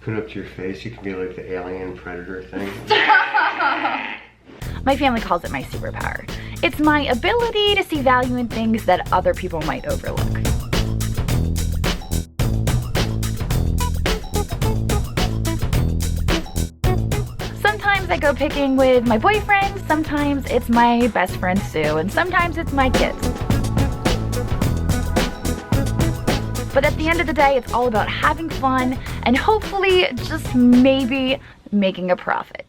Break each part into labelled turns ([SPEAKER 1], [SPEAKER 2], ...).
[SPEAKER 1] Put it up to your face, you can be like the alien predator thing.
[SPEAKER 2] My family calls it my superpower. It's my ability to see value in things that other people might overlook. Sometimes I go picking with my boyfriend, sometimes it's my best friend Sue, and sometimes it's my kids. But at the end of the day, it's all about having fun and hopefully just maybe making a profit.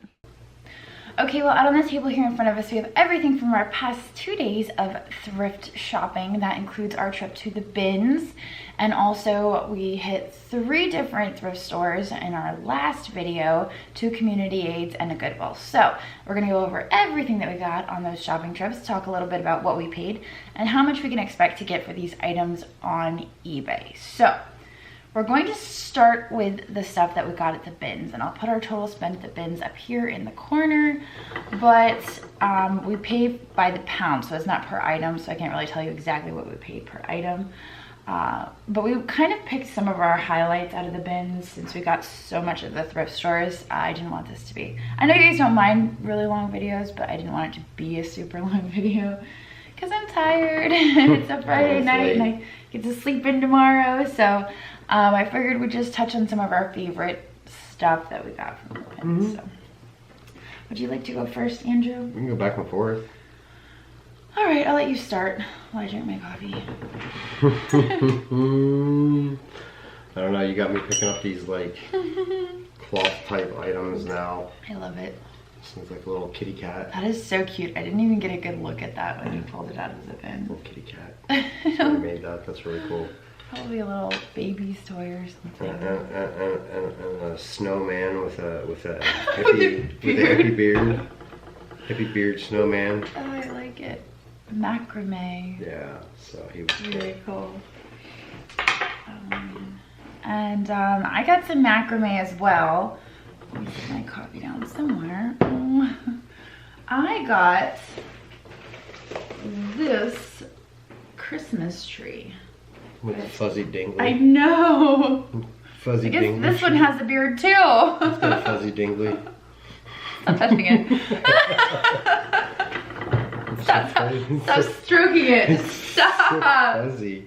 [SPEAKER 2] Okay, well, out on the table here in front of us, we have everything from our past 2 days of thrift shopping. That includes our trip to the bins, and also we hit 3 different thrift stores in our last video, 2 community aids and a Goodwill. So we're gonna go over everything that we got on those shopping trips, talk a little bit about what we paid and how much we can expect to get for these items on eBay. So we're going to start with the stuff that we got at the bins, and I'll put our total spend at the bins up here in the corner, but we pay by the pound, so it's not per item, so I can't really tell you exactly what we paid per item. But we kind of picked some of our highlights out of the bins since we got so much at the thrift stores. I didn't want this to be, I know you guys don't mind really long videos, but I didn't want it to be a super long video because I'm tired. It's a Friday night and I get to sleep in tomorrow, so I figured we'd just touch on some of our favorite stuff that we got from the bins. So, would you like to go first, Andrew?
[SPEAKER 1] We can go back and forth.
[SPEAKER 2] All right, I'll let you start while I drink my coffee.
[SPEAKER 1] I don't know, you got me picking up these like cloth type items now.
[SPEAKER 2] I love it.
[SPEAKER 1] Seems like a little kitty cat.
[SPEAKER 2] That is so cute. I didn't even get a good look at that when you pulled it out of the bin.
[SPEAKER 1] Little kitty cat. Somebody made that. That's really cool.
[SPEAKER 2] Probably a little baby's toy or something.
[SPEAKER 1] And a snowman with a hippie beard. Hippie beard snowman.
[SPEAKER 2] Oh, I like it. Macrame.
[SPEAKER 1] Yeah, so he was
[SPEAKER 2] really cool. And I got some macrame as well. Let me put my coffee down somewhere. I got this Christmas tree.
[SPEAKER 1] With the fuzzy dingly.
[SPEAKER 2] I know.
[SPEAKER 1] Fuzzy
[SPEAKER 2] I guess
[SPEAKER 1] dingly.
[SPEAKER 2] this one has a beard too.
[SPEAKER 1] It's got a fuzzy dingly.
[SPEAKER 2] Stop touching it. Stop stroking it. Stop.
[SPEAKER 1] So fuzzy.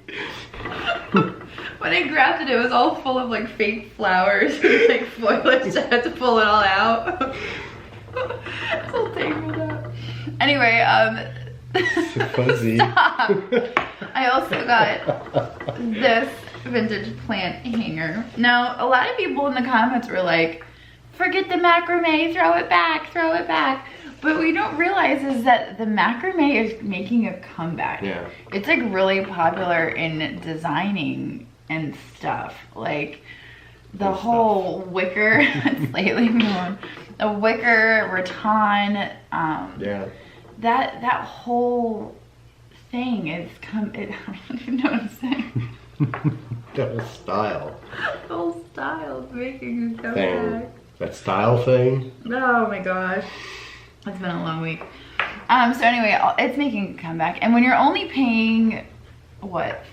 [SPEAKER 2] When I grabbed it, it was all full of like fake flowers and like foliage. I had to pull it all out. It's all tangled up. Anyway,
[SPEAKER 1] So fuzzy.
[SPEAKER 2] Stop. I also got this vintage plant hanger. Now, a lot of people in the comments were like, forget the macrame, throw it back, throw it back. But what we don't realize is that the macrame is making a comeback.
[SPEAKER 1] Yeah.
[SPEAKER 2] It's like really popular in designing and stuff. Like the whole wicker, it's lately known, the wicker, rattan,
[SPEAKER 1] Yeah.
[SPEAKER 2] that whole thing is I don't even know what I'm saying.
[SPEAKER 1] That was style.
[SPEAKER 2] The whole style is making a comeback.
[SPEAKER 1] That style thing.
[SPEAKER 2] Oh my gosh. It's been a long week. So anyway, it's making a comeback. And when you're only paying, what,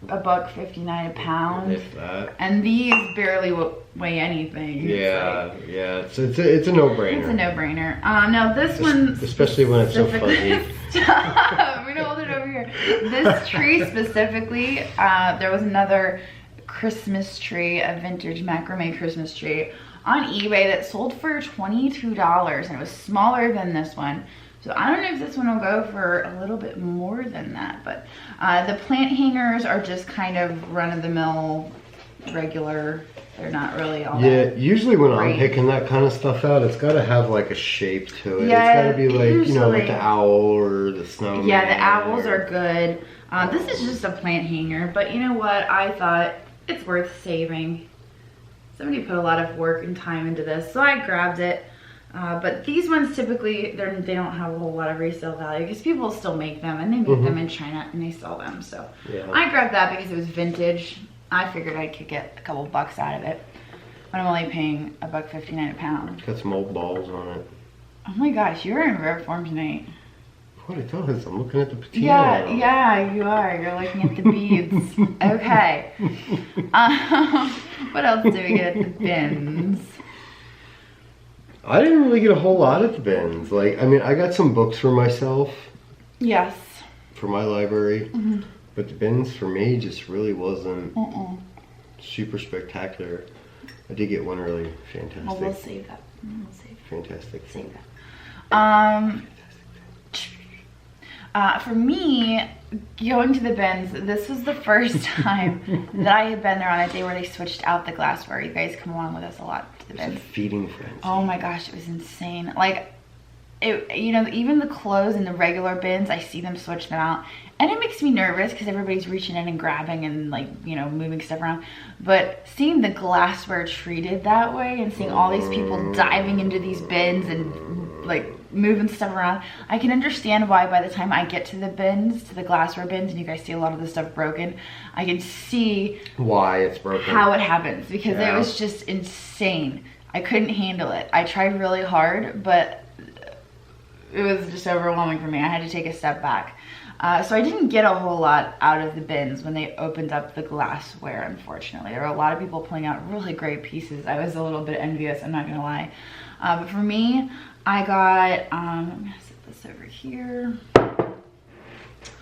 [SPEAKER 2] $1.59 a pound?
[SPEAKER 1] If that.
[SPEAKER 2] And these barely weigh anything.
[SPEAKER 1] Yeah, yeah. It's a no-brainer.
[SPEAKER 2] It's a no-brainer. Now this one,
[SPEAKER 1] especially when it's so fuzzy.
[SPEAKER 2] Stop. We're gonna hold it over here. This tree specifically, there was another Christmas tree, a vintage macrame Christmas tree on eBay that sold for $22, and it was smaller than this one. So I don't know if this one will go for a little bit more than that, but the plant hangers are just kind of run-of-the-mill, regular. They're not really all that
[SPEAKER 1] usually when
[SPEAKER 2] great.
[SPEAKER 1] I'm picking that kind of stuff out, it's got to have like a shape to it.
[SPEAKER 2] Yeah,
[SPEAKER 1] it's got to be like,
[SPEAKER 2] usually,
[SPEAKER 1] you know, like the owl or the snowman.
[SPEAKER 2] Yeah, the owls are good. This is just a plant hanger, but you know what? I thought it's worth saving. Somebody put a lot of work and time into this, so I grabbed it. But these ones typically, they don't have a whole lot of resale value because people still make them, and they make them in China and they sell them. So I grabbed that because it was vintage. I figured I could get a couple bucks out of it, but I'm only paying $1.59 a pound.
[SPEAKER 1] Got some old balls on it.
[SPEAKER 2] Oh my gosh, you're in rare form tonight.
[SPEAKER 1] What it does? I'm looking at the patina.
[SPEAKER 2] Yeah, you are. You're looking at the beads. Okay. What else do we get at the bins?
[SPEAKER 1] I didn't really get a whole lot at the bins. Like, I mean, I got some books for myself.
[SPEAKER 2] Yes.
[SPEAKER 1] For my library. But the bins for me just really wasn't super spectacular. I did get one really fantastic.
[SPEAKER 2] Well, we'll save that.
[SPEAKER 1] Fantastic.
[SPEAKER 2] Save that. For me, going to the bins, this was the first time that I had been there on a day where they switched out the glassware. You guys come along with us a lot to the bins.
[SPEAKER 1] It's a feeding frenzy.
[SPEAKER 2] Oh my gosh, it was insane. Like, you know, even the clothes in the regular bins, I see them switch them out. And it makes me nervous because everybody's reaching in and grabbing and, like, you know, moving stuff around. But seeing the glassware treated that way and seeing all these people diving into these bins and, like, moving stuff around, I can understand why by the time I get to the bins, to the glassware bins, and you guys see a lot of the stuff broken, I can see
[SPEAKER 1] why it's broken.
[SPEAKER 2] How it happens, because it was just insane. I couldn't handle it. I tried really hard, but it was just overwhelming for me. I had to take a step back. So I didn't get a whole lot out of the bins when they opened up the glassware, unfortunately. There were a lot of people pulling out really great pieces. I was a little bit envious, I'm not gonna lie. But for me, I got, I'm gonna set this over here.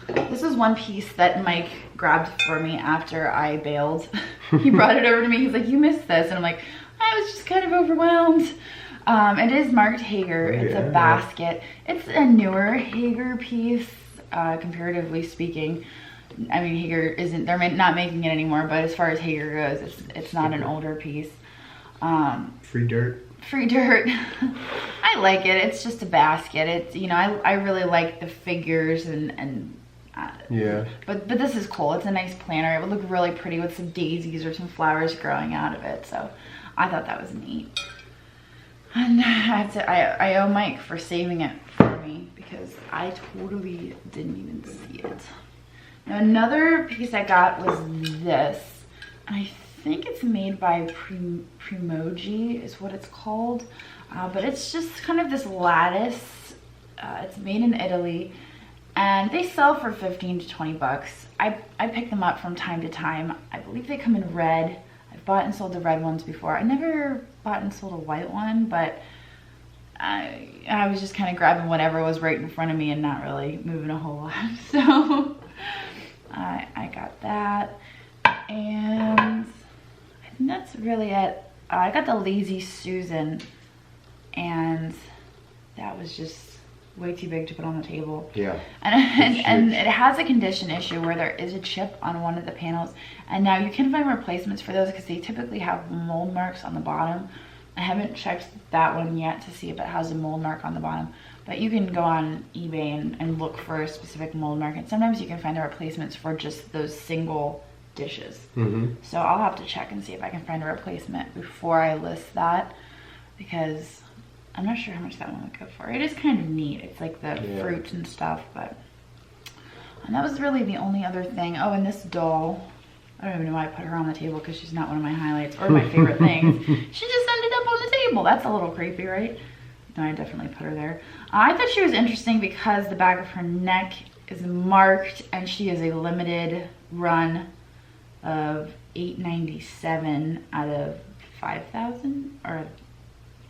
[SPEAKER 2] This is one piece that Mike grabbed for me after I bailed. He brought it over to me, he's like, you missed this. And I'm like, I was just kind of overwhelmed. It is marked Hager, it's a basket. It's a newer Hager piece. Comparatively speaking, I mean, Hager isn't, they're not making it anymore, but as far as Hager goes, it's not an older piece.
[SPEAKER 1] Free dirt.
[SPEAKER 2] Free dirt. I like it. It's just a basket. It's, you know, I really like the figures and
[SPEAKER 1] yeah. But
[SPEAKER 2] this is cool. It's a nice planter. It would look really pretty with some daisies or some flowers growing out of it. So I thought that was neat. And I owe Mike for saving it for me because I totally didn't even see it. Now, another piece I got was this. And I think it's made by Primoji is what it's called. But it's just kind of this lattice. It's made in Italy. And they sell for 15 to 20 bucks. I pick them up from time to time. I believe they come in red. I've bought and sold the red ones before. I never bought and sold a white one, but I was just kind of grabbing whatever was right in front of me and not really moving a whole lot. So I got that. And I think that's really it. I got the Lazy Susan, and that was just way too big to put on the table.
[SPEAKER 1] Yeah.
[SPEAKER 2] And it has a condition issue where there is a chip on one of the panels, and now you can find replacements for those because they typically have mold marks on the bottom. I haven't checked that one yet to see if it has a mold mark on the bottom, but you can go on eBay and look for a specific mold mark, and sometimes you can find the replacements for just those single dishes. So I'll have to check and see if I can find a replacement before I list that, because I'm not sure how much that one would go for. It is kind of neat. It's like the fruits and stuff, and that was really the only other thing. Oh, and this doll, I don't even know why I put her on the table because she's not one of my highlights or my favorite things. She just ended up on the table. That's a little creepy, right? No, I definitely put her there. I thought she was interesting because the back of her neck is marked, and she is a limited run of $8.97 out of 5,000, or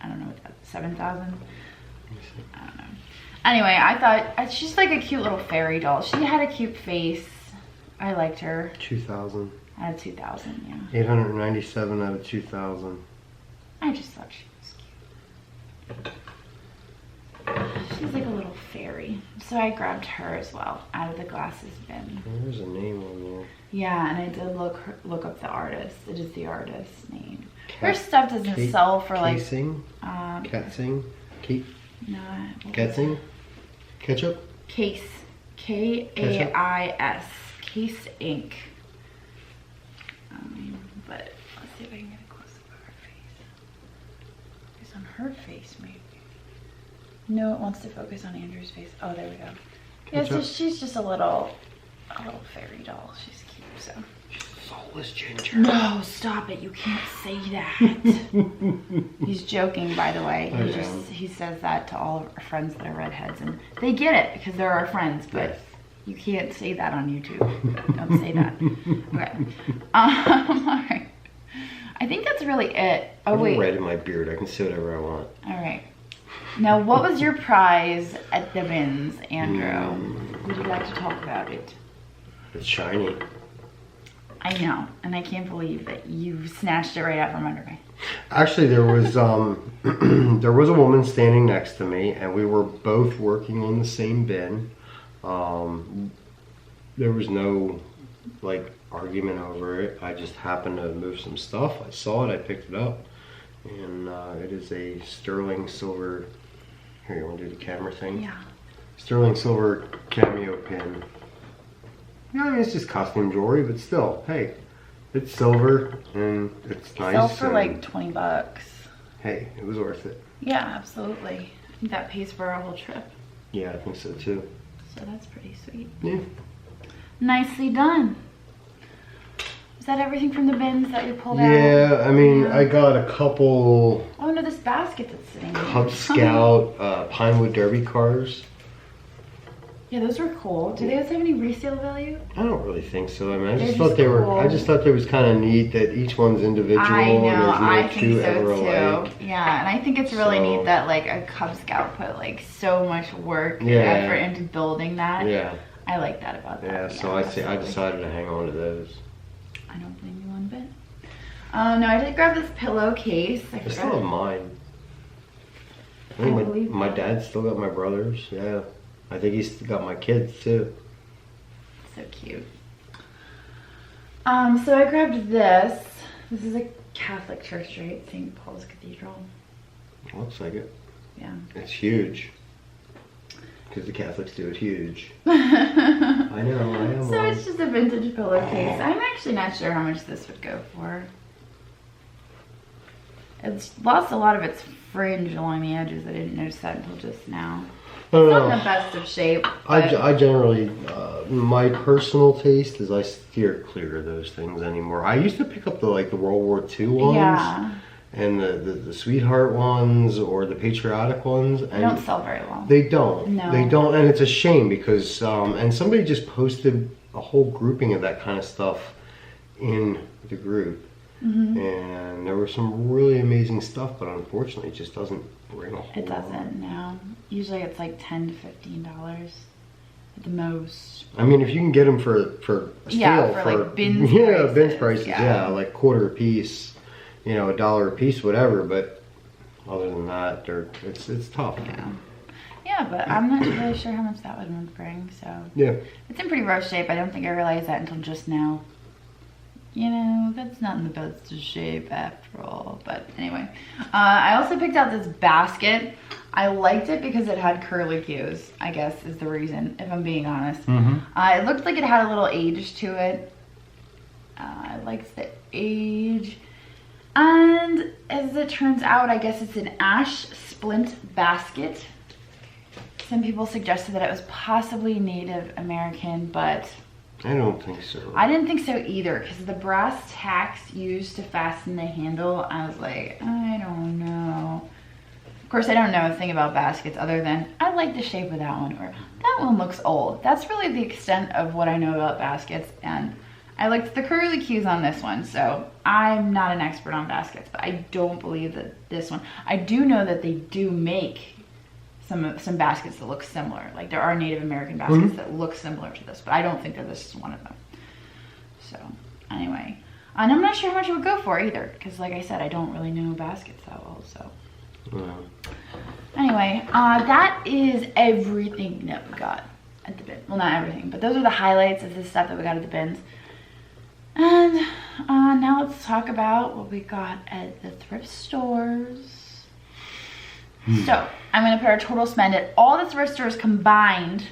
[SPEAKER 2] I don't know what that, 7,000? I don't know. Anyway, I thought she's like a cute little fairy doll. She had a cute face. I liked her.
[SPEAKER 1] 2,000.
[SPEAKER 2] Out of 2,000, yeah.
[SPEAKER 1] 897 out of 2,000.
[SPEAKER 2] I just thought she was cute. She's like a little fairy. So I grabbed her as well out of the glasses bin.
[SPEAKER 1] There's a name on there.
[SPEAKER 2] Yeah, and I did look up the artist. It is the artist's name. Her stuff doesn't sell for like...
[SPEAKER 1] Casing? Catsing?
[SPEAKER 2] No.
[SPEAKER 1] Catsing? Ketchup?
[SPEAKER 2] Case. K-A-I-S. Case Ink. But let's see if I can get a close up of her face. Focus on her face, maybe. No, it wants to focus on Andrew's face. Oh, there we go. Yeah, so she's just a little fairy doll. She's cute, so.
[SPEAKER 1] She's a soul. cool as ginger.
[SPEAKER 2] No, stop it. You can't say that. He's joking, by the way. He says that to all of our friends that are redheads, and they get it because they're our friends, but
[SPEAKER 1] Yes.
[SPEAKER 2] you can't say that on YouTube. Don't say that. Okay. All right. I think that's really it. Oh,
[SPEAKER 1] I'm
[SPEAKER 2] wait.
[SPEAKER 1] red in my beard. I can say whatever I want.
[SPEAKER 2] All right. Now, what was your prize at the bins, Andrew? Would you like to talk about it?
[SPEAKER 1] It's shiny.
[SPEAKER 2] I know, and I can't believe that you snatched it right out from under me.
[SPEAKER 1] Actually, there was there was a woman standing next to me, and we were both working on the same bin. There was no like argument over it. I just happened to move some stuff. I saw it. I picked it up, and it is a sterling silver. Here, you want to do the camera thing?
[SPEAKER 2] Yeah.
[SPEAKER 1] Sterling silver cameo pin. Yeah, I mean, it's just costume jewelry, but still, hey, it's silver and it's nice.
[SPEAKER 2] Sells for
[SPEAKER 1] and,
[SPEAKER 2] like 20 bucks.
[SPEAKER 1] Hey, it was worth it.
[SPEAKER 2] Yeah, absolutely. I think that pays for our whole trip.
[SPEAKER 1] Yeah, I think so too.
[SPEAKER 2] So that's pretty sweet.
[SPEAKER 1] Yeah.
[SPEAKER 2] Nicely done. Is that everything from the bins that you pulled out?
[SPEAKER 1] Yeah, I mean, I got a couple
[SPEAKER 2] Oh no, this basket that's sitting there.
[SPEAKER 1] Cub Scout Pinewood Derby cars.
[SPEAKER 2] Yeah, those were cool. Do those have any resale value?
[SPEAKER 1] I don't really think so. I mean, I
[SPEAKER 2] They're
[SPEAKER 1] just
[SPEAKER 2] just
[SPEAKER 1] thought they were.
[SPEAKER 2] cool.
[SPEAKER 1] I just thought they was kind of neat that each one's individual.
[SPEAKER 2] I know,
[SPEAKER 1] and there's no
[SPEAKER 2] I think
[SPEAKER 1] two
[SPEAKER 2] so
[SPEAKER 1] ever
[SPEAKER 2] too.
[SPEAKER 1] alike.
[SPEAKER 2] Yeah, and I think it's really
[SPEAKER 1] So-
[SPEAKER 2] neat that like a Cub Scout put like so much work and
[SPEAKER 1] Yeah.
[SPEAKER 2] effort into building that.
[SPEAKER 1] Yeah,
[SPEAKER 2] I like that about that.
[SPEAKER 1] yeah. So I
[SPEAKER 2] absolutely.
[SPEAKER 1] decided to hang on to those.
[SPEAKER 2] I don't blame you one bit. No, I did grab this pillowcase. I
[SPEAKER 1] I still
[SPEAKER 2] forgot.
[SPEAKER 1] have mine. I
[SPEAKER 2] I
[SPEAKER 1] think
[SPEAKER 2] believe
[SPEAKER 1] my
[SPEAKER 2] that.
[SPEAKER 1] dad's still got my brothers. Yeah, I think he's still got my kids too.
[SPEAKER 2] So cute. So I grabbed this. This is a Catholic church, right? St. Paul's Cathedral.
[SPEAKER 1] Looks like it.
[SPEAKER 2] Yeah.
[SPEAKER 1] It's huge. Because the Catholics do it huge. I know, I am.
[SPEAKER 2] So it's just a vintage pillowcase. I'm actually not sure how much this would go for. It's lost a lot of its fringe along the edges. I didn't notice that until just now.
[SPEAKER 1] I don't
[SPEAKER 2] It's not in
[SPEAKER 1] know.
[SPEAKER 2] the best of shape. But
[SPEAKER 1] I generally, my personal taste is I steer clear of those things anymore. I used to pick up the World War II ones.
[SPEAKER 2] yeah,
[SPEAKER 1] And the sweetheart ones or the patriotic ones.
[SPEAKER 2] they
[SPEAKER 1] And
[SPEAKER 2] don't sell very well.
[SPEAKER 1] They don't.
[SPEAKER 2] No.
[SPEAKER 1] They don't, and it's a shame because and somebody just posted a whole grouping of that kind of stuff in the group, and there was some really amazing stuff, but unfortunately, it just doesn't bring a whole
[SPEAKER 2] It
[SPEAKER 1] lot.
[SPEAKER 2] doesn't, no. Usually it's like $10 to $15 at the most.
[SPEAKER 1] I mean, if you can get them for a steal,
[SPEAKER 2] Yeah, for, like, bins
[SPEAKER 1] bins
[SPEAKER 2] prices,
[SPEAKER 1] prices,
[SPEAKER 2] yeah.
[SPEAKER 1] like quarter a piece, $1 a piece, whatever. But other than that, it's tough.
[SPEAKER 2] Yeah. Yeah, but I'm not really sure how much that would bring, so.
[SPEAKER 1] Yeah.
[SPEAKER 2] It's in pretty rough shape. I don't think I realized that until just now. That's not in the best of shape after all. But anyway, I also picked out this basket. I liked it because it had curly cues, I guess is the reason, if I'm being honest. It looked like it had a little age to it. I liked the age. And as it turns out, I guess it's an ash splint basket. Some people suggested that it was possibly Native American, but
[SPEAKER 1] I don't think so.
[SPEAKER 2] I didn't think so either, because the brass tacks used to fasten the handle, I was like, I don't know. Of course, I don't know a thing about baskets other than I like the shape of that one, or that one looks old. That's really the extent of what I know about baskets, and I liked the curly cues on this one, so I'm not an expert on baskets, but I don't believe that this one. I do know that they do make some baskets that look similar. Like there are Native American baskets that look similar to this, but I don't think that this is one of them. So anyway, and I'm not sure how much it would go for either, because like I said, I don't really know baskets that well, so. Anyway, that is everything that we got at the bin. Well, not everything, but those are the highlights of the stuff that we got at the bins. And now let's talk about what we got at the thrift stores. So I'm gonna put our total spend at all the thrift stores combined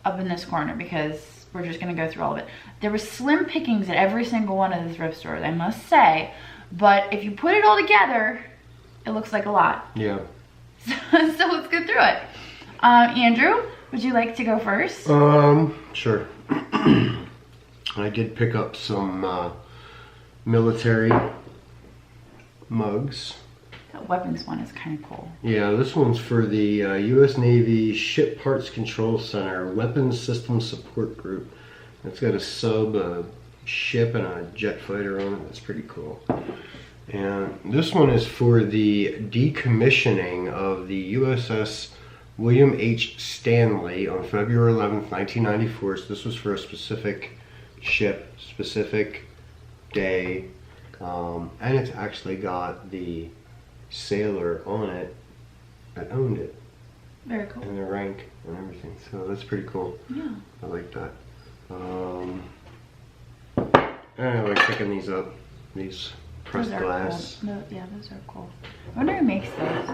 [SPEAKER 2] up in this corner because we're just gonna go through all of it. There was slim pickings at every single one of the thrift stores, I must say, but if you put it all together, it looks like a lot.
[SPEAKER 1] Yeah.
[SPEAKER 2] So let's go through it. Andrew, would you like to go first?
[SPEAKER 1] Sure. I did pick up some military mugs.
[SPEAKER 2] That weapons one is kind of cool.
[SPEAKER 1] Yeah, this one's for the U.S. Navy Ship Parts Control Center Weapons System Support Group. It's got a sub, a ship, and a jet fighter on it. That's pretty cool. And this one is for the decommissioning of the USS William H. Stanley on February 11th, 1994. So this was for a specific ship, specific day. And it's actually got the sailor on it that owned it.
[SPEAKER 2] Very cool.
[SPEAKER 1] And the rank and everything. So that's pretty cool.
[SPEAKER 2] Yeah.
[SPEAKER 1] I like that. And I like picking these up. These pressed glass.
[SPEAKER 2] Cool. No, yeah, those are cool. I wonder who makes those.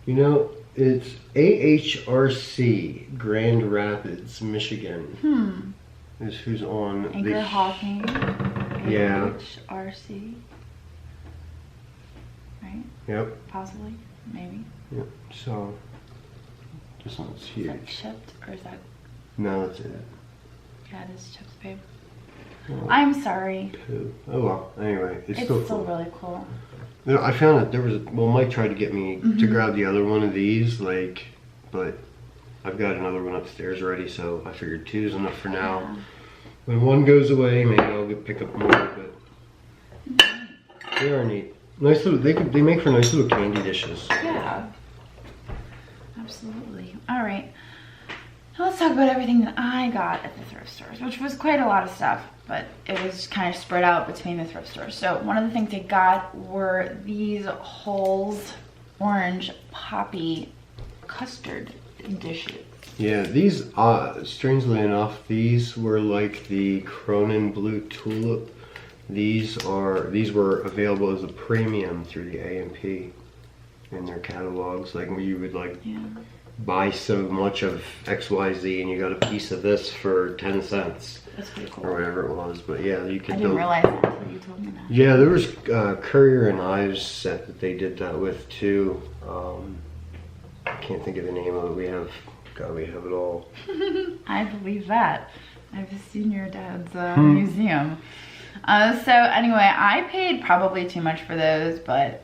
[SPEAKER 1] You know, it's AHRC, Grand Rapids, Michigan. Is who's on
[SPEAKER 2] Anchor
[SPEAKER 1] the
[SPEAKER 2] Hawking.
[SPEAKER 1] Yeah.
[SPEAKER 2] AHRC. Right?
[SPEAKER 1] Yep.
[SPEAKER 2] Possibly. Maybe.
[SPEAKER 1] Yep. So this one's
[SPEAKER 2] Is
[SPEAKER 1] huge.
[SPEAKER 2] that chipped or is that?
[SPEAKER 1] No, that's it.
[SPEAKER 2] Yeah, it is chipped, babe.
[SPEAKER 1] Oh,
[SPEAKER 2] I'm sorry.
[SPEAKER 1] poo. Oh well. Anyway, it's still cool.
[SPEAKER 2] Really cool.
[SPEAKER 1] You know, I found that there was. Well, Mike tried to get me to grab the other one of these, like, but I've got another one upstairs already, so I figured two is enough for now.
[SPEAKER 2] Yeah.
[SPEAKER 1] When one goes away, maybe I'll pick up more. But they are neat. Nice little. They make for nice little candy dishes.
[SPEAKER 2] Yeah. Absolutely. All right. Now let's talk about everything that I got at the thrift stores, which was quite a lot of stuff, but it was kind of spread out between the thrift stores. So one of the things I got were these Halls orange poppy custard dishes.
[SPEAKER 1] Yeah, these, strangely enough, these were like the Cronin Blue Tulip. These were available as a premium through the A&P in their catalogs, like where you would buy so much of XYZ and you got a piece of this for 10 cents.
[SPEAKER 2] That's pretty cool.
[SPEAKER 1] Or whatever it was, but yeah, you could.
[SPEAKER 2] I didn't realize that until you told me that.
[SPEAKER 1] Yeah, there was Courier and Ives set that they did that with too. I can't think of the name of it. We have it all.
[SPEAKER 2] I believe that. I've seen your dad's museum. So anyway, I paid probably too much for those, but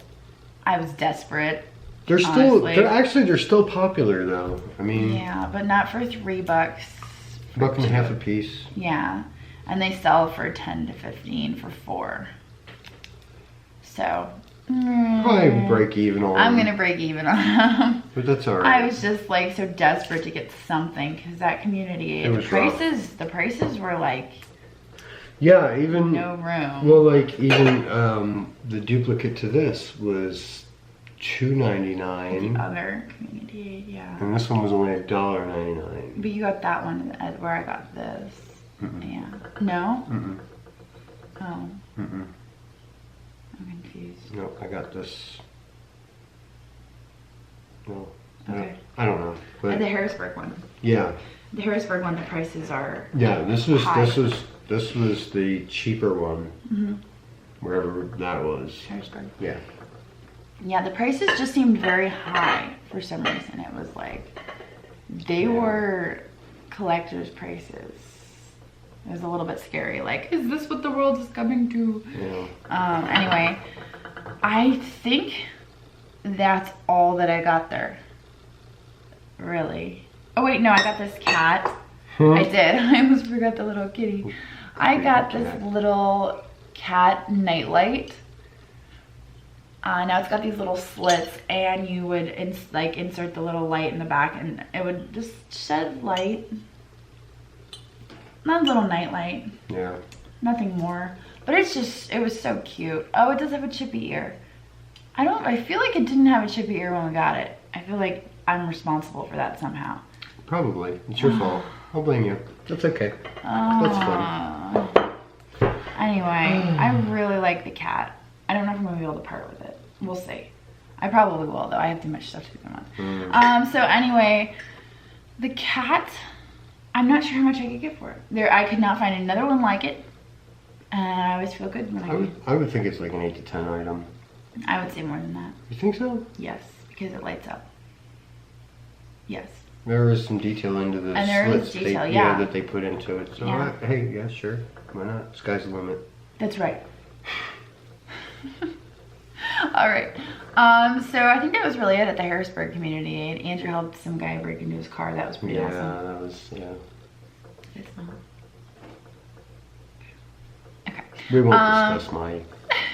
[SPEAKER 2] I was desperate.
[SPEAKER 1] They're still popular though. I mean,
[SPEAKER 2] yeah, but not for $3.
[SPEAKER 1] $1.50 a piece.
[SPEAKER 2] Yeah, and they sell for 10 to 15 for 4. So
[SPEAKER 1] probably break even on.
[SPEAKER 2] I'm gonna break even on them.
[SPEAKER 1] But that's alright.
[SPEAKER 2] I was just like so desperate to get something because that community, the prices were like.
[SPEAKER 1] Yeah, even
[SPEAKER 2] no room.
[SPEAKER 1] Well, like even the duplicate to this was $2.99.
[SPEAKER 2] The other community, yeah.
[SPEAKER 1] And this one was only $1.99.
[SPEAKER 2] But you got that one at where I got this. Yeah. No? Oh. I'm confused.
[SPEAKER 1] No, I got this. No.
[SPEAKER 2] Okay.
[SPEAKER 1] I don't know. But
[SPEAKER 2] the Harrisburg one.
[SPEAKER 1] Yeah.
[SPEAKER 2] The Harrisburg one, the prices are.
[SPEAKER 1] Yeah, this was the cheaper one.
[SPEAKER 2] Mm-hmm.
[SPEAKER 1] Wherever that was.
[SPEAKER 2] Harrisburg.
[SPEAKER 1] Yeah.
[SPEAKER 2] Yeah, the prices just seemed very high for some reason. It was like they were collector's prices. It was a little bit scary. Like, is this what the world is coming to?
[SPEAKER 1] Yeah.
[SPEAKER 2] Anyway, I think that's all that I got there. Really. Oh wait, no, I got this cat. I did. I almost forgot the little kitty. I got this little cat nightlight. Now it's got these little slits, and you would insert the little light in the back, and it would just shed light. Not a little nightlight.
[SPEAKER 1] Yeah.
[SPEAKER 2] Nothing more. But it was so cute. Oh, it does have a chippy ear. I feel like it didn't have a chippy ear when we got it. I feel like I'm responsible for that somehow.
[SPEAKER 1] Probably. It's your fault. I'll blame you. That's okay. That's fun.
[SPEAKER 2] Anyway, I really like the cat. I don't know if I'm gonna be able to part with it. We'll see. I probably will, though. I have too much stuff to keep them on. So anyway, the cat, I'm not sure how much I could get for it. I could not find another one like it. And I always feel good when
[SPEAKER 1] I would think it's like an 8 to 10 item.
[SPEAKER 2] I would say more than that.
[SPEAKER 1] You think so?
[SPEAKER 2] Yes, because it lights up. Yes.
[SPEAKER 1] There is some detail into the slits
[SPEAKER 2] that
[SPEAKER 1] they put into it. So, hey, yeah, sure. Why not? Sky's the limit.
[SPEAKER 2] That's right. All right. So I think that was really it at the Harrisburg community aid. Andrew helped some guy break into his car. That was pretty awesome.
[SPEAKER 1] Yeah, that was, yeah.
[SPEAKER 2] It's not. Okay.
[SPEAKER 1] We won't discuss my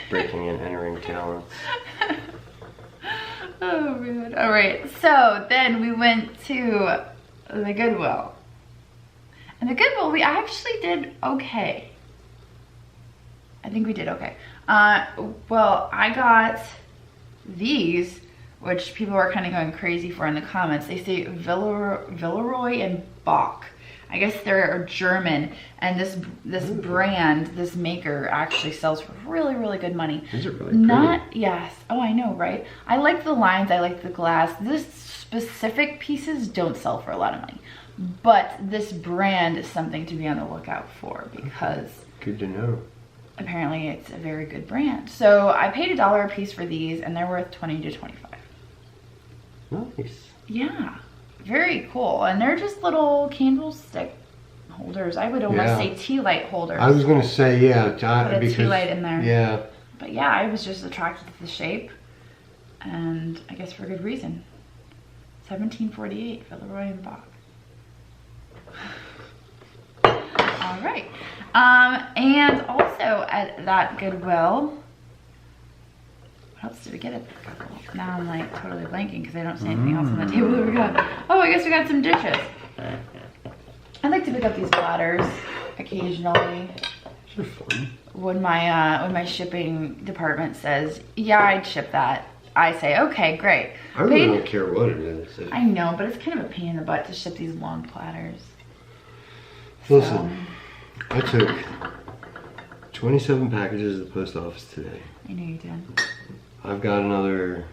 [SPEAKER 1] breaking and entering talents.
[SPEAKER 2] Oh man. All right. So then we went to the Goodwill. And the Goodwill, we actually did okay. I think we did okay. Well, I got these, which people are kind of going crazy for in the comments. They say Villeroy and Bach. I guess they're German, and this brand, this maker, actually sells for really, really good money.
[SPEAKER 1] These are really pretty.
[SPEAKER 2] Yes. Oh, I know, right? I like the lines. I like the glass. This specific pieces don't sell for a lot of money, but this brand is something to be on the lookout for because
[SPEAKER 1] good to know.
[SPEAKER 2] Apparently, it's a very good brand. So I paid $1 a piece for these, and they're worth $20 to $25.
[SPEAKER 1] Nice.
[SPEAKER 2] Yeah. Very cool. And they're just little candlestick holders. I would almost say tea light holders.
[SPEAKER 1] I was going to say, yeah.
[SPEAKER 2] Put a tea light in there.
[SPEAKER 1] Yeah.
[SPEAKER 2] But yeah, I was just attracted to the shape. And I guess for good reason. 1748, Villeroy and Bach. All right. And also at that Goodwill, what else did we get at the Goodwill? Now I'm like totally blanking because I don't see anything else on the table that we got. Oh, I guess we got some dishes. I like to pick up these platters occasionally.
[SPEAKER 1] They're fun.
[SPEAKER 2] When my shipping department says, yeah, I'd ship that, I say, okay, great.
[SPEAKER 1] I really don't care what it is.
[SPEAKER 2] I know, but it's kind of a pain in the butt to ship these long platters.
[SPEAKER 1] Listen, I took 27 packages at the post office today.
[SPEAKER 2] I know you did.
[SPEAKER 1] I've got another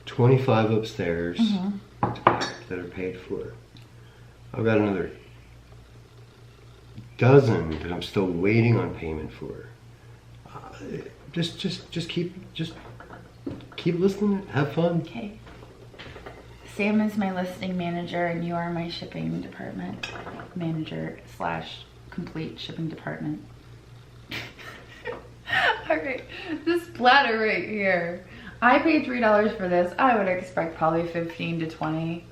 [SPEAKER 1] 25 upstairs that are paid for. I've got another dozen that I'm still waiting on payment for. Just keep listening. Have fun.
[SPEAKER 2] Okay. Sam is my listing manager, and you are my shipping department manager / complete shipping department. All right, this platter right here. I paid $3 for this. I would expect probably 15 to 20,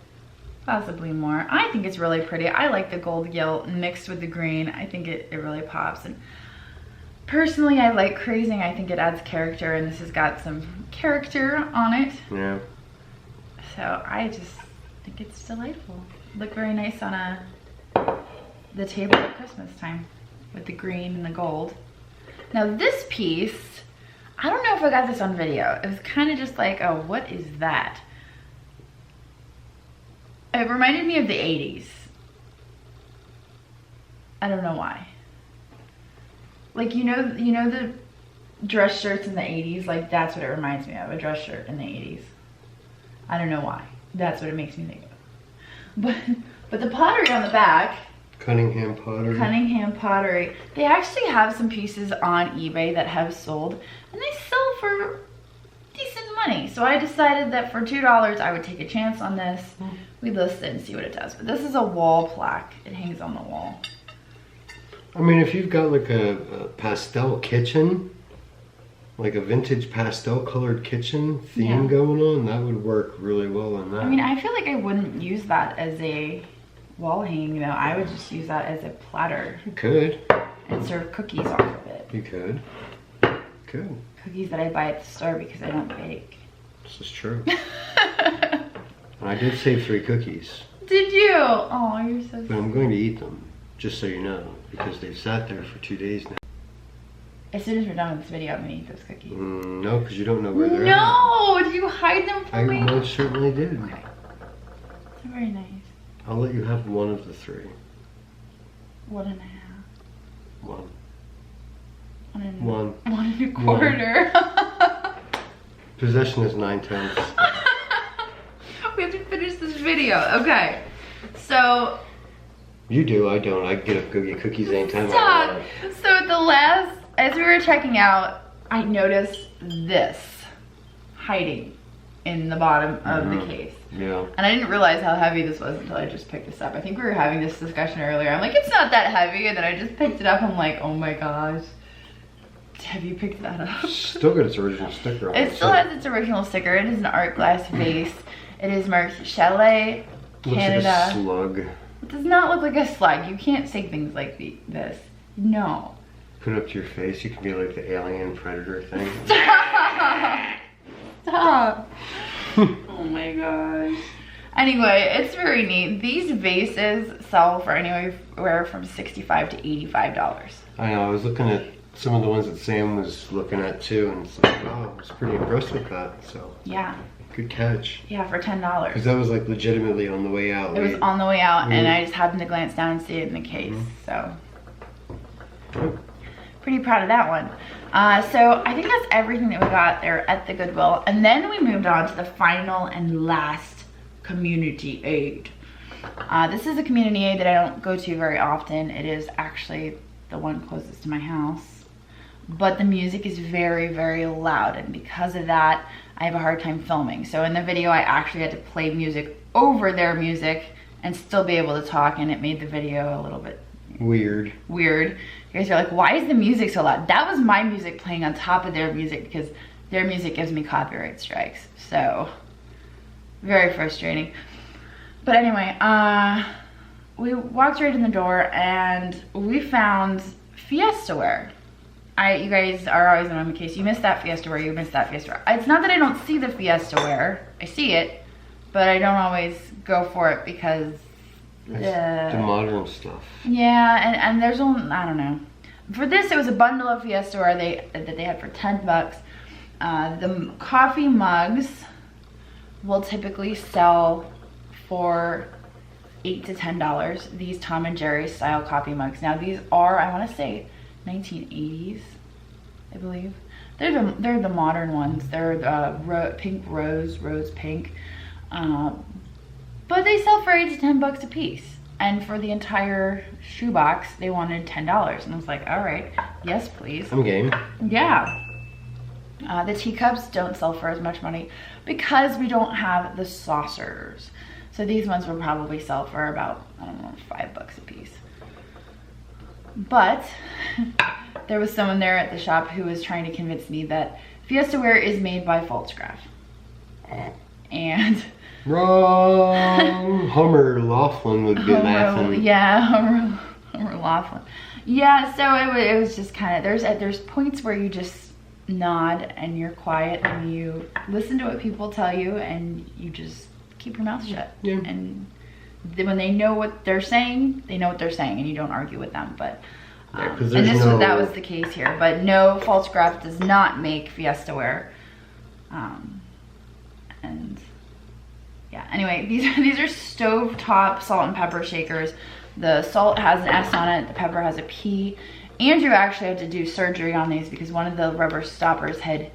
[SPEAKER 2] possibly more. I think it's really pretty. I like the gold gilt mixed with the green. I think it really pops. And personally, I like crazing. I think it adds character, and this has got some character on it.
[SPEAKER 1] Yeah.
[SPEAKER 2] So I just think it's delightful. Look very nice on the table at Christmas time with the green and the gold. Now this piece, I don't know if I got this on video. It was kind of just like, oh, what is that? It reminded me of the 80s. I don't know why. Like, you know the dress shirts in the 80s? Like, that's what it reminds me of, a dress shirt in the 80s. I don't know why. That's what it makes me think of. But the pottery on the back.
[SPEAKER 1] Cunningham pottery.
[SPEAKER 2] Cunningham pottery. They actually have some pieces on eBay that have sold, and they sell for decent money. So I decided that for $2 I would take a chance on this. We list it and see what it does. But this is a wall plaque. It hangs on the wall.
[SPEAKER 1] I mean, if you've got like a pastel kitchen, like a vintage pastel colored kitchen theme going on, that would work really well on that.
[SPEAKER 2] I mean, I feel like I wouldn't use that as a wall hanging though. I would just use that as a platter.
[SPEAKER 1] You could.
[SPEAKER 2] And serve cookies off of it.
[SPEAKER 1] You could. Could.
[SPEAKER 2] Cookies that I buy at the store because I don't bake.
[SPEAKER 1] This is true. And I did save 3 cookies.
[SPEAKER 2] Did you? Oh, you're so sweet.
[SPEAKER 1] But I'm going to eat them, just so you know, because they've sat there for 2 days now.
[SPEAKER 2] As soon as we're done with this video, I'm gonna eat those cookies.
[SPEAKER 1] No, because you don't know where they're at.
[SPEAKER 2] No! Did you hide them from me?
[SPEAKER 1] I most certainly did.
[SPEAKER 2] Okay. They're very nice.
[SPEAKER 1] I'll let you have one of the 3.
[SPEAKER 2] 1.5.
[SPEAKER 1] 1.
[SPEAKER 2] 1 1.25.
[SPEAKER 1] Possession is 9/10.
[SPEAKER 2] We have to finish this video. Okay. So.
[SPEAKER 1] You do, I don't. I get up go get cookies anytime
[SPEAKER 2] Stop.
[SPEAKER 1] I want.
[SPEAKER 2] So at the last, as we were checking out, I noticed this hiding in the bottom of the case.
[SPEAKER 1] Yeah.
[SPEAKER 2] And I didn't realize how heavy this was until I just picked this up. I think we were having this discussion earlier. I'm like, it's not that heavy. And then I just picked it up. I'm like, oh my gosh. Have you picked that up?
[SPEAKER 1] Still got its original sticker on it.
[SPEAKER 2] It still has its original sticker. It is an art glass vase. It is marked Chalet, Canada.
[SPEAKER 1] Looks like a slug.
[SPEAKER 2] It does not look like a slug. You can't say things like this. No.
[SPEAKER 1] Put it up to your face. You can be like the alien predator thing.
[SPEAKER 2] Stop. Stop. Oh my gosh. Anyway, it's very neat. These vases sell for anywhere from $65 to $85.
[SPEAKER 1] I know. I was looking at some of the ones that Sam was looking at too, and it's like, wow, I was pretty impressed with that. So
[SPEAKER 2] yeah.
[SPEAKER 1] Good catch.
[SPEAKER 2] Yeah, for $10.
[SPEAKER 1] Because that was like legitimately on the way out.
[SPEAKER 2] It was on the way out, and I just happened to glance down and see it in the case. So pretty proud of that one. So I think that's everything that we got there at the Goodwill. And then we moved on to the final and last community aid. This is a community aid that I don't go to very often. It is actually the one closest to my house. But the music is very, very loud. And because of that, I have a hard time filming. So in the video, I actually had to play music over their music and still be able to talk. And it made the video a little bit weird. You guys are like, why is the music so loud? That was my music playing on top of their music because their music gives me copyright strikes. So very frustrating. But anyway, we walked right in the door and we found Fiesta wear. You guys are always on my case. You missed that Fiesta wear, you missed that Fiesta wear. It's not that I don't see the Fiesta wear. I see it, but I don't always go for it because
[SPEAKER 1] the modern stuff.
[SPEAKER 2] Yeah, and there's only, I don't know. For this, it was a bundle of Fiesta wear that they had for $10. The coffee mugs will typically sell for $8 to $10. These Tom and Jerry style coffee mugs. Now these are, I want to say, 1980s, I believe. They're the modern ones. They're the pink rose pink. But they sell for $8 to $10 a piece. And for the entire shoebox, they wanted $10. And I was like, all right, yes, please.
[SPEAKER 1] I'm game.
[SPEAKER 2] Yeah. The teacups don't sell for as much money because we don't have the saucers. So these ones will probably sell for about, I don't know, $5 a piece. But there was someone there at the shop who was trying to convince me that Fiesta wear is made by Falstaff. And
[SPEAKER 1] wrong. Homer Laughlin would be laughing.
[SPEAKER 2] Yeah, Homer Laughlin. Yeah, so it was just kind of, there's points where you just nod and you're quiet and you listen to what people tell you and you just keep your mouth shut.
[SPEAKER 1] Yeah.
[SPEAKER 2] And when they know what they're saying, they know what they're saying and you don't argue with them. But
[SPEAKER 1] yeah,
[SPEAKER 2] and that was the case here. But no, Falstaff does not make Fiesta wear. And yeah, anyway, these are stovetop salt and pepper shakers. The salt has an S on it, the pepper has a P. Andrew actually had to do surgery on these because one of the rubber stoppers had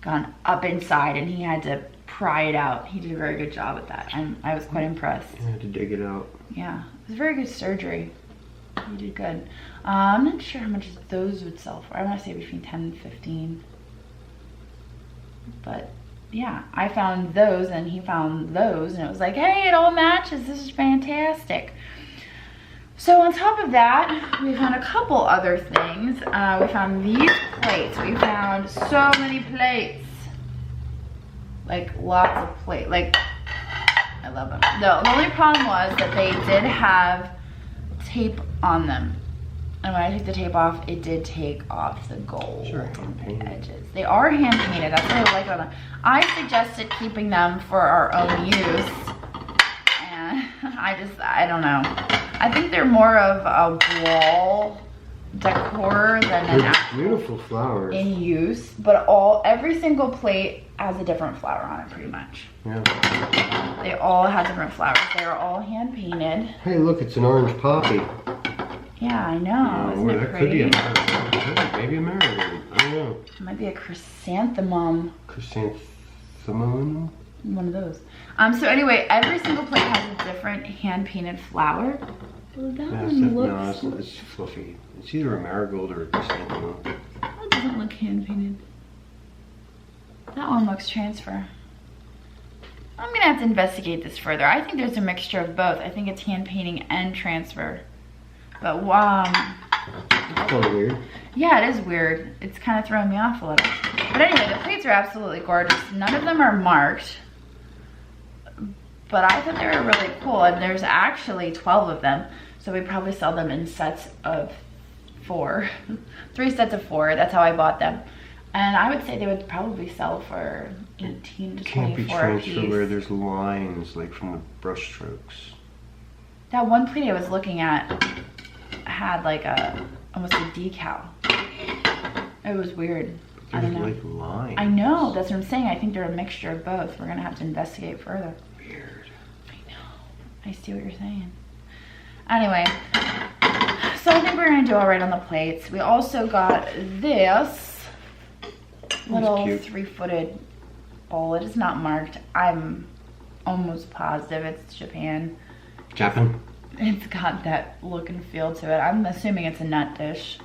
[SPEAKER 2] gone up inside and he had to pry it out. He did a very good job at that. I was quite impressed.
[SPEAKER 1] I had to dig it out.
[SPEAKER 2] Yeah, it was very good surgery. He did good. I'm not sure how much those would sell for. I want to say between 10 and 15. But yeah, I found those and he found those and it was like, hey, it all matches. This is fantastic. So on top of that, we found a couple other things. We found these plates. We found so many plates. Like lots of plates. Like, I love them. The only problem was that they did have tape on them. And when I took the tape off, it did take off the gold on the edges. They are hand painted. That's what I like about them. I suggested keeping them for our own use. And I don't know. I think they're more of a wall decor than an actual
[SPEAKER 1] beautiful flowers
[SPEAKER 2] in use. But every single plate has a different flower on it, pretty much.
[SPEAKER 1] Yeah.
[SPEAKER 2] They all have different flowers. They are all hand painted.
[SPEAKER 1] Hey, look, it's an orange poppy.
[SPEAKER 2] Yeah, I know. Isn't it
[SPEAKER 1] that
[SPEAKER 2] pretty?
[SPEAKER 1] Could be a marigold. Maybe a marigold. I don't know.
[SPEAKER 2] It might be a chrysanthemum.
[SPEAKER 1] Chrysanthemum?
[SPEAKER 2] One of those. So anyway, every single plate has a different hand-painted flower. Well, that one looks...
[SPEAKER 1] No, it's fluffy. It's either a marigold or a chrysanthemum.
[SPEAKER 2] That doesn't look hand-painted. That one looks transfer. I'm gonna have to investigate this further. I think there's a mixture of both. I think it's hand painting and transfer. But
[SPEAKER 1] Kind of weird.
[SPEAKER 2] Yeah, it is weird. It's kind of throwing me off a little. But anyway, the plates are absolutely gorgeous. None of them are marked. But I thought they were really cool. And there's actually 12 of them. So we probably sell them in sets of 4. 3 sets of 4. That's how I bought them. And I would say they would probably sell for 18 to 24
[SPEAKER 1] Can't be
[SPEAKER 2] a
[SPEAKER 1] transferred
[SPEAKER 2] piece.
[SPEAKER 1] where there's lines like from the brush strokes.
[SPEAKER 2] That one plate I was looking at had like almost a decal. It was weird. I don't know.
[SPEAKER 1] Like lines.
[SPEAKER 2] I know, that's what I'm saying. I think they're a mixture of both. We're gonna have to investigate further.
[SPEAKER 1] Weird.
[SPEAKER 2] I know. I see what you're saying. Anyway, so I think we're gonna do all right on the plates. We also got this little 3-footed bowl. It is not marked. I'm almost positive it's Japan.
[SPEAKER 1] Japan.
[SPEAKER 2] It's got that look and feel to it. I'm assuming it's a nut dish.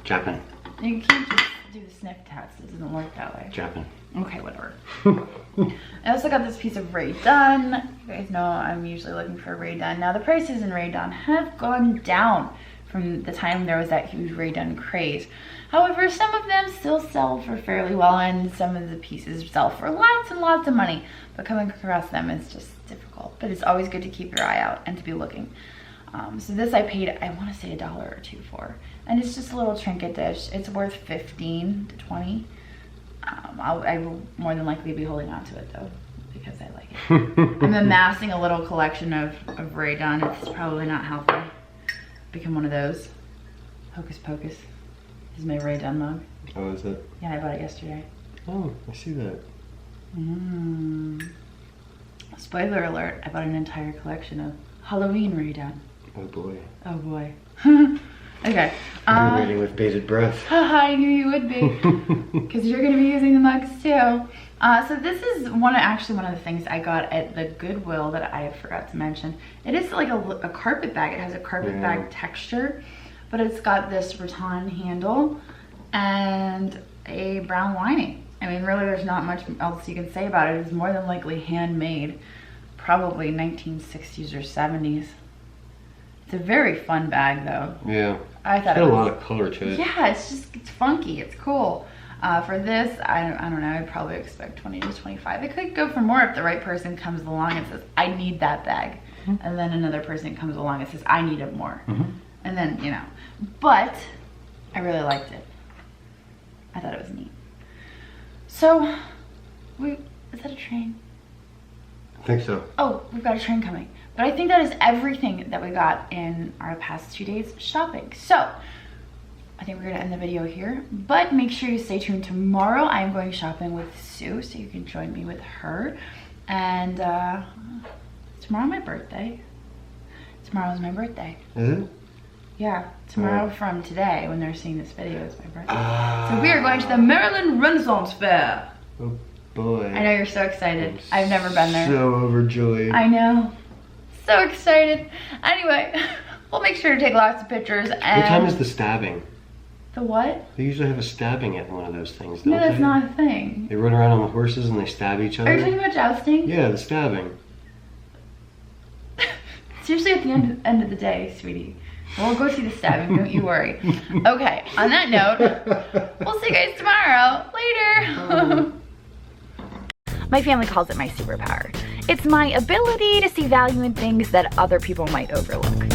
[SPEAKER 1] Japan.
[SPEAKER 2] You can't just do the sniff test. It doesn't work that way.
[SPEAKER 1] Japan.
[SPEAKER 2] Okay, whatever. I also got this piece of Ray Dunn. You guys know I'm usually looking for Ray Dunn. Now the prices in Ray Dunn have gone down from the time there was that huge Ray Dunn craze. However, some of them still sell for fairly well, and some of the pieces sell for lots and lots of money. But coming across them is just difficult. But it's always good to keep your eye out and to be looking. So this I paid, I want to say $1 or $2 for. And it's just a little trinket dish. It's worth 15 to 20. I will more than likely be holding on to it though, because I like it. I'm amassing a little collection of Ray Dunn. It's probably not healthy. Become one of those. Hocus Pocus. This is my Ray Dunn mug.
[SPEAKER 1] Oh, is it?
[SPEAKER 2] Yeah, I bought it yesterday.
[SPEAKER 1] Oh, I see that.
[SPEAKER 2] Spoiler alert, I bought an entire collection of Halloween Ray Dunn.
[SPEAKER 1] Oh boy.
[SPEAKER 2] Oh boy. Okay.
[SPEAKER 1] I'm waiting with bated breath.
[SPEAKER 2] I knew you would be, because you're going to be using the mugs too. So this is actually one of the things I got at the Goodwill that I forgot to mention. It is like a carpet bag. It has a carpet bag texture, but it's got this rattan handle and a brown lining. I mean, really, there's not much else you can say about it. It's more than likely handmade, probably 1960s or 70s. It's a very fun bag though.
[SPEAKER 1] Yeah.
[SPEAKER 2] I thought
[SPEAKER 1] it's got a lot of color to it.
[SPEAKER 2] Yeah, it's funky. It's cool. For this, I don't know. I'd probably expect 20 to 25. It could go for more if the right person comes along and says, "I need that bag," and then another person comes along and says, "I need it more," and then you know. But I really liked it. I thought it was neat. So, is that a train?
[SPEAKER 1] I think so.
[SPEAKER 2] Oh, we've got a train coming. But I think that is everything that we got in our past 2 days shopping. So, I think we're gonna end the video here, but make sure you stay tuned tomorrow. I'm going shopping with Sue, so you can join me with her. And tomorrow my birthday. Tomorrow's my birthday.
[SPEAKER 1] Is it?
[SPEAKER 2] Yeah, tomorrow from today, when they're seeing this video, is my birthday. So we are going to the Maryland Renaissance Fair.
[SPEAKER 1] Oh boy.
[SPEAKER 2] I know you're so excited. I've never been there.
[SPEAKER 1] So overjoyed.
[SPEAKER 2] I know. So excited. Anyway, we'll make sure to take lots of pictures. And
[SPEAKER 1] what time is the stabbing?
[SPEAKER 2] The what?
[SPEAKER 1] They usually have a stabbing at one of those things, don't
[SPEAKER 2] No, that's
[SPEAKER 1] they?
[SPEAKER 2] not a thing.
[SPEAKER 1] They run around on the horses and they stab each other.
[SPEAKER 2] Are you talking about jousting?
[SPEAKER 1] Yeah, the stabbing.
[SPEAKER 2] It's usually at the end of the day, sweetie. We'll go see the stabbing, don't you worry. Okay, on that note, we'll see you guys tomorrow. Later. My family calls it my superpower. It's my ability to see value in things that other people might overlook.